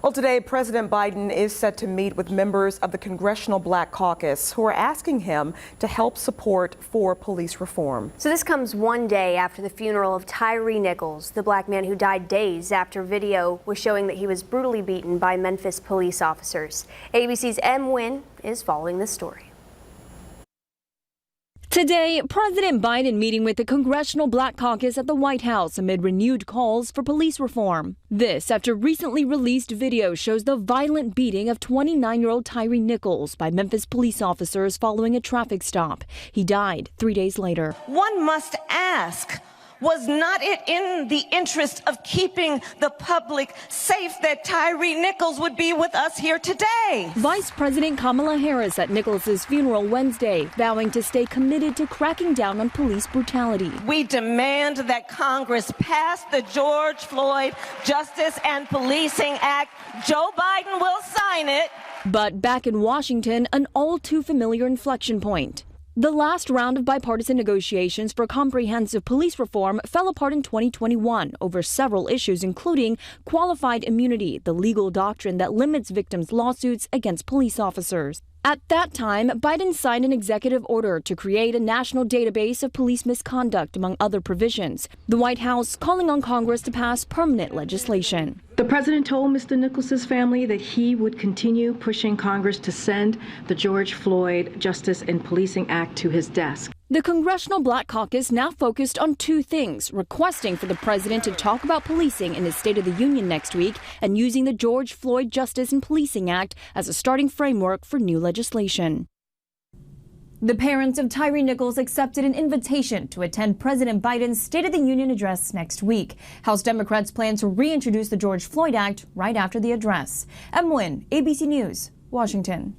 Well, today, President Biden is set to meet with members of the Congressional Black Caucus who are asking him to help support for police reform. So this comes one day after the funeral of Tyre Nichols, the black man who died days after video was showing that he was brutally beaten by Memphis police officers. ABC's Em Nguyen is following this story. Today, President Biden meeting with the Congressional Black Caucus at the White House amid renewed calls for police reform. This after recently released video shows the violent beating of 29-year-old Tyre Nichols by Memphis police officers following a traffic stop. He died 3 days later. One must ask, was not it in the interest of keeping the public safe that Tyre Nichols would be with us here today? Vice President Kamala Harris at Nichols' funeral Wednesday, vowing to stay committed to cracking down on police brutality. We demand that Congress pass the George Floyd Justice and Policing Act. Joe Biden will sign it. But back in Washington, an all too familiar inflection point. The last round of bipartisan negotiations for comprehensive police reform fell apart in 2021 over several issues, including qualified immunity, the legal doctrine that limits victims' lawsuits against police officers. At that time, Biden signed an executive order to create a national database of police misconduct, among other provisions. The White House calling on Congress to pass permanent legislation. The president told Mr. Nichols' family that he would continue pushing Congress to send the George Floyd Justice and Policing Act to his desk. The Congressional Black Caucus now focused on two things: requesting for the president to talk about policing in his State of the Union next week and using the George Floyd Justice and Policing Act as a starting framework for new legislation. The parents of Tyre Nichols accepted an invitation to attend President Biden's State of the Union address next week. House Democrats plan to reintroduce the George Floyd Act right after the address. Em Nguyen, ABC News, Washington.